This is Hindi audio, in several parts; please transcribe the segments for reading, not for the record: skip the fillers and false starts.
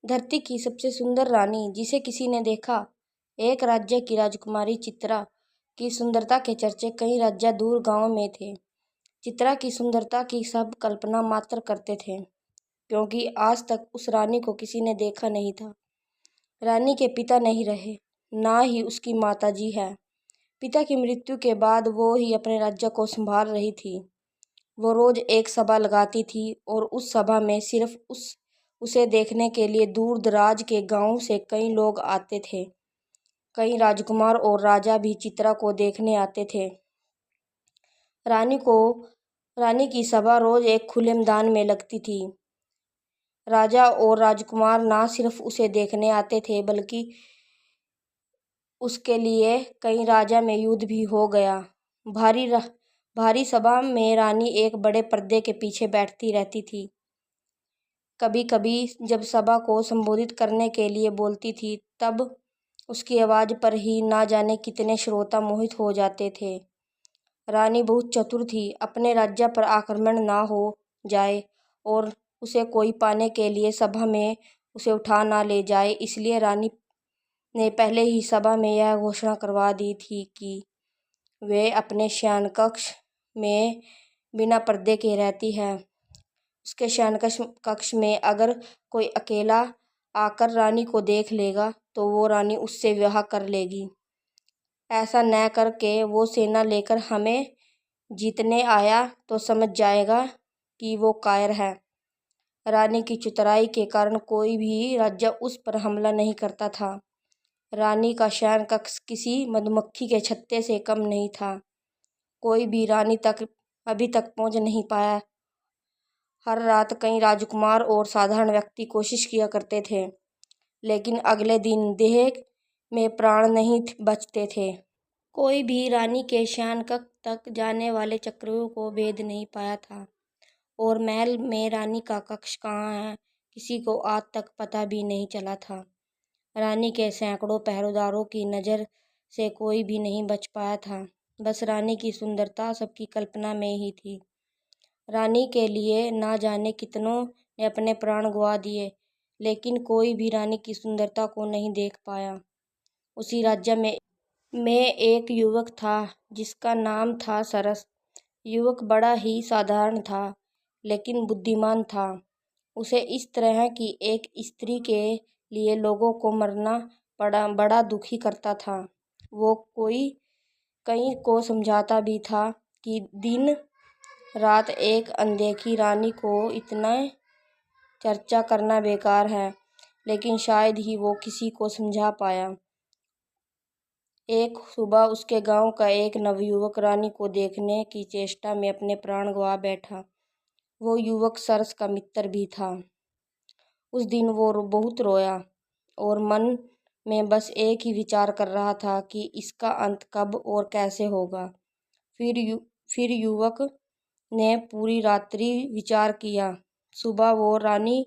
धरती की सबसे सुंदर रानी जिसे किसी ने देखा। एक राज्य की राजकुमारी चित्रा की सुंदरता के चर्चे कई राज्य दूर गांव में थे। चित्रा की सुंदरता की सब कल्पना मात्र करते थे, क्योंकि आज तक उस रानी को किसी ने देखा नहीं था। रानी के पिता नहीं रहे, ना ही उसकी माताजी है। पिता की मृत्यु के बाद वो ही अपने राज्य को संभाल रही थी। वो रोज एक सभा लगाती थी और उस सभा में सिर्फ उसे देखने के लिए दूर दराज के गांव से कई लोग आते थे। कई राजकुमार और राजा भी चित्रा को देखने आते थे। रानी की सभा रोज एक खुले मैदान में लगती थी। राजा और राजकुमार ना सिर्फ उसे देखने आते थे, बल्कि उसके लिए कई राजा में युद्ध भी हो गया। भारी सभा में रानी एक बड़े पर्दे के पीछे बैठती रहती थी। कभी कभी जब सभा को संबोधित करने के लिए बोलती थी, तब उसकी आवाज पर ही ना जाने कितने श्रोता मोहित हो जाते थे। रानी बहुत चतुर थी। अपने राज्य पर आक्रमण ना हो जाए और उसे कोई पाने के लिए सभा में उसे उठा ना ले जाए, इसलिए रानी ने पहले ही सभा में यह घोषणा करवा दी थी कि वे अपने शयन कक्ष में बिना पर्दे के रहती है। उसके शयन कक्ष में अगर कोई अकेला आकर रानी को देख लेगा तो वो रानी उससे विवाह कर लेगी। ऐसा न करके वो सेना लेकर हमें जीतने आया तो समझ जाएगा कि वो कायर है। रानी की चतुराई के कारण कोई भी राज्य उस पर हमला नहीं करता था। रानी का शयन कक्ष किसी मधुमक्खी के छत्ते से कम नहीं था। कोई भी रानी तक अभी तक पहुंच नहीं पाया। हर रात कई राजकुमार और साधारण व्यक्ति कोशिश किया करते थे, लेकिन अगले दिन देह में प्राण नहीं बचते थे। कोई भी रानी के शयन कक्ष तक जाने वाले चक्रों को भेद नहीं पाया था। और महल में रानी का कक्ष कहाँ है, किसी को आज तक पता भी नहीं चला था। रानी के सैकड़ों पहरेदारों की नज़र से कोई भी नहीं बच पाया था। बस रानी की सुंदरता सबकी कल्पना में ही थी। रानी के लिए ना जाने कितनों ने अपने प्राण गंवा दिए, लेकिन कोई भी रानी की सुंदरता को नहीं देख पाया। उसी राज्य में एक युवक था जिसका नाम था सरस। युवक बड़ा ही साधारण था, लेकिन बुद्धिमान था। उसे इस तरह की एक स्त्री के लिए लोगों को मरना बड़ा दुखी करता था। वो कई को समझाता भी था कि दिन रात एक अनदेखी रानी को इतना चर्चा करना बेकार है, लेकिन शायद ही वो किसी को समझा पाया। एक सुबह उसके गांव का एक नवयुवक रानी को देखने की चेष्टा में अपने प्राण गंवा बैठा। वो युवक सरस का मित्र भी था। उस दिन वो बहुत रोया और मन में बस एक ही विचार कर रहा था कि इसका अंत कब और कैसे होगा। फिर युवक ने पूरी रात्रि विचार किया। सुबह वो रानी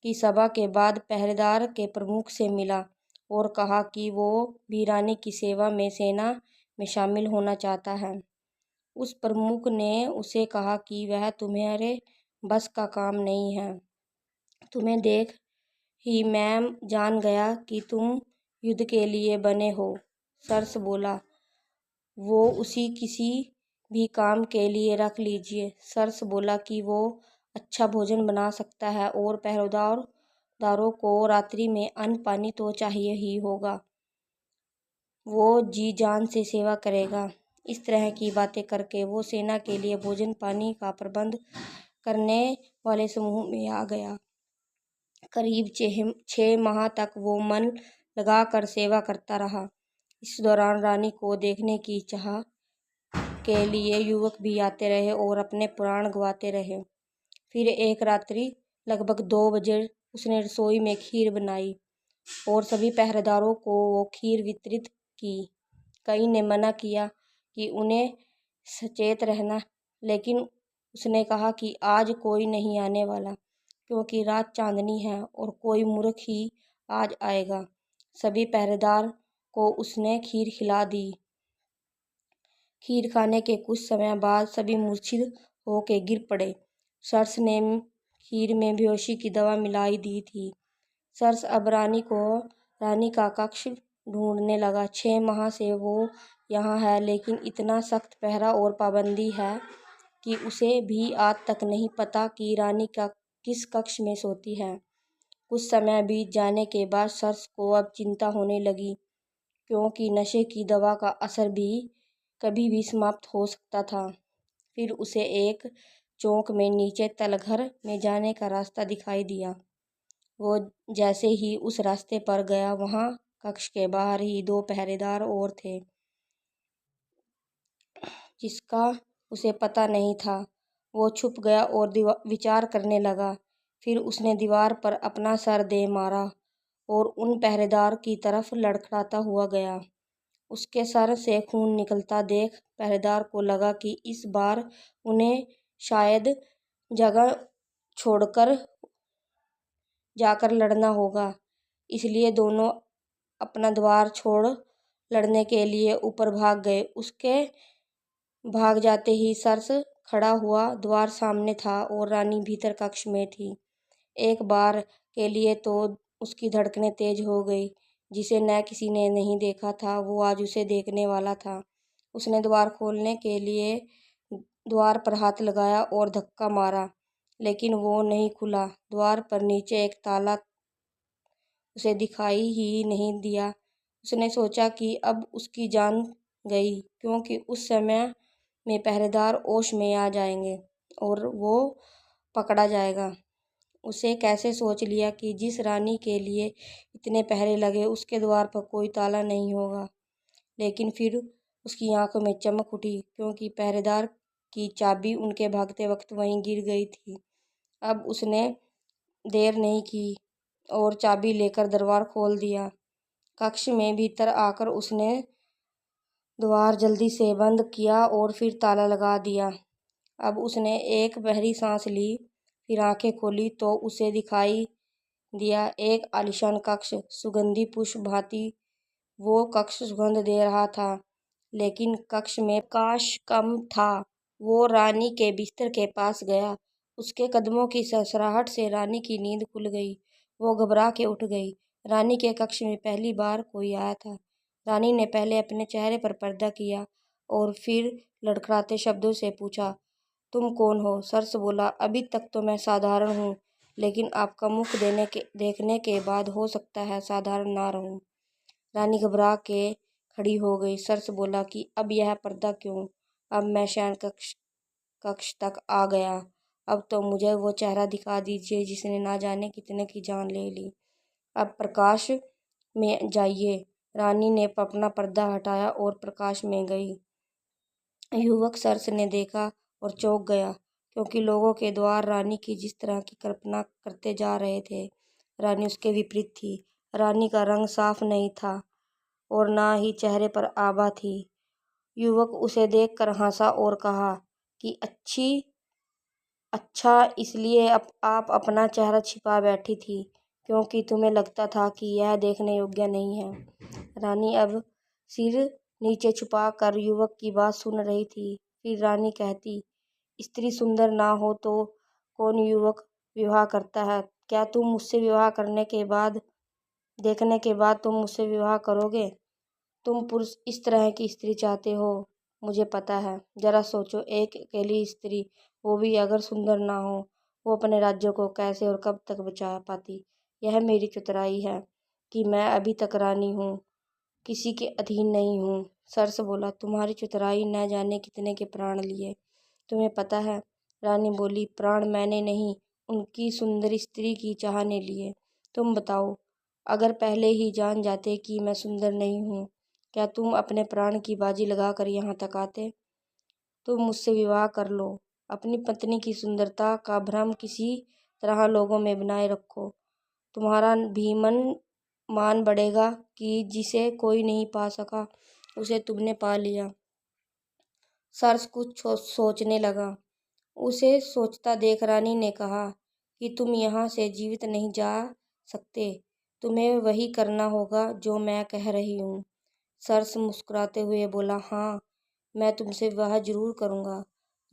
की सभा के बाद पहरेदार के प्रमुख से मिला और कहा कि वो भी रानी की सेवा में सेना में शामिल होना चाहता है। उस प्रमुख ने उसे कहा कि वह तुम्हारे बस का काम नहीं है। तुम्हें देख ही मैं जान गया कि तुम युद्ध के लिए बने हो। सरस बोला, वो उसी किसी भी काम के लिए रख लीजिए। सरस बोला कि वो अच्छा भोजन बना सकता है और पहरेदारों को रात्रि में अन्न पानी तो चाहिए ही होगा। वो जी जान से सेवा करेगा। इस तरह की बातें करके वो सेना के लिए भोजन पानी का प्रबंध करने वाले समूह में आ गया। करीब 6 माह तक वो मन लगाकर सेवा करता रहा। इस दौरान रानी को देखने की चाह के लिए युवक भी आते रहे और अपने प्राण गंवाते रहे। फिर एक रात्रि लगभग 2 बजे उसने रसोई में खीर बनाई और सभी पहरेदारों को वो खीर वितरित की। कई ने मना किया कि उन्हें सचेत रहना, लेकिन उसने कहा कि आज कोई नहीं आने वाला, क्योंकि रात चांदनी है और कोई मूर्ख ही आज आएगा। सभी पहरेदार को उसने खीर खिला दी। खीर खाने के कुछ समय बाद सभी मूर्छित होकर गिर पड़े। सरस ने खीर में बेहोशी की दवा मिलाई दी थी। सर्स अब रानी का कक्ष ढूंढने लगा। 6 माह से वो यहाँ है, लेकिन इतना सख्त पहरा और पाबंदी है कि उसे भी आज तक नहीं पता कि रानी का किस कक्ष में सोती है। कुछ समय बीत जाने के बाद सर्स को अब चिंता होने लगी, क्योंकि नशे की दवा का असर भी कभी भी समाप्त हो सकता था। फिर उसे एक चौक में नीचे तलघर में जाने का रास्ता दिखाई दिया। वो जैसे ही उस रास्ते पर गया, वहां कक्ष के बाहर ही 2 पहरेदार और थे, जिसका उसे पता नहीं था। वो छुप गया और विचार करने लगा। फिर उसने दीवार पर अपना सर दे मारा और उन पहरेदार की तरफ लड़खड़ाता हुआ गया। उसके सर से खून निकलता देख पहरेदार को लगा कि इस बार उन्हें शायद जगह छोड़कर जाकर लड़ना होगा। इसलिए दोनों अपना द्वार छोड़ लड़ने के लिए ऊपर भाग गए। उसके भाग जाते ही सर्स खड़ा हुआ। द्वार सामने था और रानी भीतर कक्ष में थी। एक बार के लिए तो उसकी धड़कनें तेज हो गई। जिसे न किसी ने नहीं देखा था, वो आज उसे देखने वाला था। उसने द्वार खोलने के लिए द्वार पर हाथ लगाया और धक्का मारा, लेकिन वो नहीं खुला। द्वार पर नीचे एक ताला उसे दिखाई ही नहीं दिया। उसने सोचा कि अब उसकी जान गई, क्योंकि उस समय में पहरेदार होश में आ जाएंगे और वो पकड़ा जाएगा। उसे कैसे सोच लिया कि जिस रानी के लिए इतने पहरे लगे, उसके द्वार पर कोई ताला नहीं होगा। लेकिन फिर उसकी आंखों में चमक उठी, क्योंकि पहरेदार की चाबी उनके भागते वक्त वहीं गिर गई थी। अब उसने देर नहीं की और चाबी लेकर दरबार खोल दिया। कक्ष में भीतर आकर उसने द्वार जल्दी से बंद किया और फिर ताला लगा दिया। अब उसने एक गहरी सांस ली, फिर आंखें खोली तो उसे दिखाई दिया एक आलीशान कक्ष, सुगंधी पुष्प भांति। वो कक्ष सुगंध दे रहा था, लेकिन कक्ष में प्रकाश कम था। वो रानी के बिस्तर के पास गया। उसके कदमों की सरसराहट से रानी की नींद खुल गई। वो घबरा के उठ गई। रानी के कक्ष में पहली बार कोई आया था। रानी ने पहले अपने चेहरे पर पर्दा किया और फिर लड़खड़ाते शब्दों से पूछा, तुम कौन हो? सर्स बोला, अभी तक तो मैं साधारण हूँ, लेकिन आपका मुख देखने के बाद हो सकता है साधारण ना रहूं। रानी घबरा के खड़ी हो गई। सर्स बोला कि अब यह पर्दा क्यों? अब मैं शयन कक्ष तक आ गया। अब तो मुझे वो चेहरा दिखा दीजिए जिसने ना जाने कितने की जान ले ली। अब प्रकाश में जाइए। रानी ने अपना पर्दा हटाया और प्रकाश में गई। युवक सर्स ने देखा और चौंक गया, क्योंकि लोगों के द्वार रानी की जिस तरह की कल्पना करते जा रहे थे, रानी उसके विपरीत थी। रानी का रंग साफ नहीं था और ना ही चेहरे पर आभा थी। युवक उसे देखकर हंसा और कहा कि अच्छा, इसलिए आप अपना चेहरा छिपा बैठी थी, क्योंकि तुम्हें लगता था कि यह देखने योग्य नहीं है। रानी अब सिर नीचे छुपाकर युवक की बात सुन रही थी। फिर रानी कहती, स्त्री सुंदर ना हो तो कौन युवक विवाह करता है? क्या तुम मुझसे विवाह देखने के बाद तुम मुझसे विवाह करोगे? तुम पुरुष इस तरह की स्त्री चाहते हो, मुझे पता है। जरा सोचो, एक अकेली स्त्री, वो भी अगर सुंदर ना हो, वो अपने राज्य को कैसे और कब तक बचा पाती? यह मेरी चतुराई है कि मैं अभी तक रानी हूँ, किसी के अधीन नहीं हूँ। सर्स बोला, तुम्हारी चतुराई न जाने कितने के प्राण लिए, तुम्हें पता है? रानी बोली, प्राण मैंने नहीं, उनकी सुंदर स्त्री की चाह ने लिए। तुम बताओ, अगर पहले ही जान जाते कि मैं सुंदर नहीं हूँ, क्या तुम अपने प्राण की बाजी लगाकर यहाँ तक आते? तुम मुझसे विवाह कर लो। अपनी पत्नी की सुंदरता का भ्रम किसी तरह लोगों में बनाए रखो। तुम्हारा भी मान बढ़ेगा कि जिसे कोई नहीं पा सका, उसे तुमने पा लिया। सर्स कुछ सोचने लगा। उसे सोचता देख रानी ने कहा कि तुम यहाँ से जीवित नहीं जा सकते। तुम्हें वही करना होगा जो मैं कह रही हूँ। सर्स मुस्कुराते हुए बोला, हाँ, मैं तुमसे विवाह जरूर करूँगा।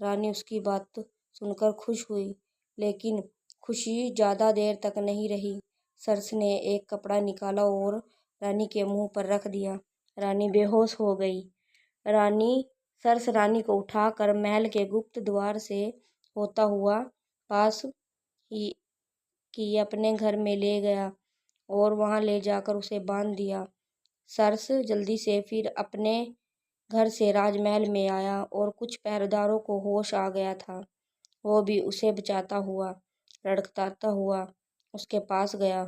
रानी उसकी बात सुनकर खुश हुई, लेकिन खुशी ज़्यादा देर तक नहीं रही। सर्स ने एक कपड़ा निकाला और रानी के मुंह पर रख दिया। रानी बेहोश हो गई। सर्स रानी को उठाकर महल के गुप्त द्वार से होता हुआ पास की अपने घर में ले गया और वहां ले जाकर उसे बांध दिया। सर्स जल्दी से फिर अपने घर से राजमहल में आया और कुछ पहरेदारों को होश आ गया था। वो भी उसे बचाता हुआ लड़खड़ाता हुआ उसके पास गया।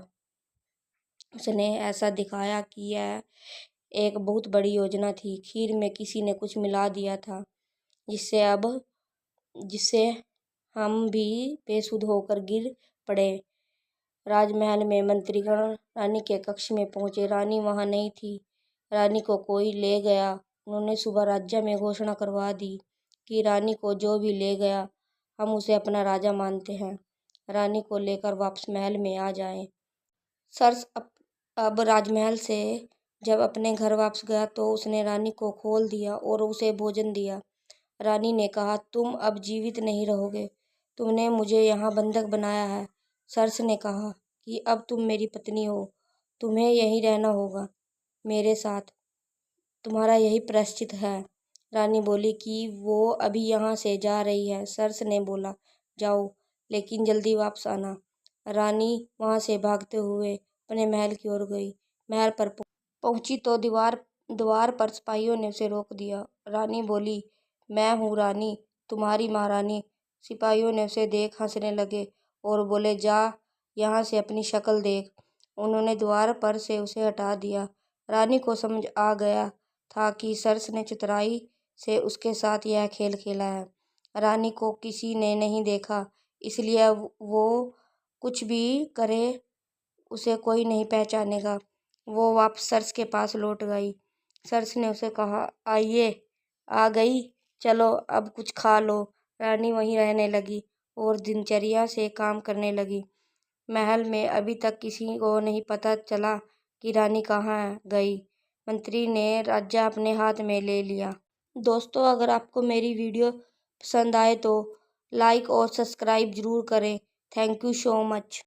उसने ऐसा दिखाया कि यह एक बहुत बड़ी योजना थी। खीर में किसी ने कुछ मिला दिया था जिससे हम भी बेसुध होकर गिर पड़े। राजमहल में मंत्रीगण रानी के कक्ष में पहुंचे। रानी वहां नहीं थी। रानी को कोई ले गया। उन्होंने सुबह राज्य में घोषणा करवा दी कि रानी को जो भी ले गया हम उसे अपना राजा मानते हैं। रानी को लेकर वापस महल में आ जाएं। सर्स अब राजमहल से जब अपने घर वापस गया तो उसने रानी को खोल दिया और उसे भोजन दिया। रानी ने कहा, तुम अब जीवित नहीं रहोगे। तुमने मुझे यहाँ बंधक बनाया है। सर्स ने कहा कि अब तुम मेरी पत्नी हो। तुम्हें यहीं रहना होगा मेरे साथ। तुम्हारा यही प्रायश्चित है। रानी बोली कि वो अभी यहाँ से जा रही है। सर्स ने बोला, जाओ, लेकिन जल्दी वापस आना। रानी वहाँ से भागते हुए अपने महल की ओर गई। महल पर पहुंची तो द्वार पर सिपाहियों ने उसे रोक दिया। रानी बोली, मैं हूँ रानी, तुम्हारी महारानी। सिपाहियों ने उसे देख हंसने लगे और बोले, जा यहाँ से अपनी शक्ल देख। उन्होंने द्वार पर से उसे हटा दिया। रानी को समझ आ गया था कि सर्स ने चतुराई से उसके साथ यह खेल खेला है। रानी को किसी ने नहीं देखा, इसलिए वो कुछ भी करे उसे कोई नहीं पहचानेगा। वो वापस सर्स के पास लौट गई। सर्स ने उसे कहा, आइए, आ गई, चलो अब कुछ खा लो। रानी वहीं रहने लगी और दिनचर्या से काम करने लगी। महल में अभी तक किसी को नहीं पता चला कि रानी कहाँ गई। मंत्री ने राज्य अपने हाथ में ले लिया। दोस्तों, अगर आपको मेरी वीडियो पसंद आए तो लाइक और सब्सक्राइब जरूर करें। Thank you so much.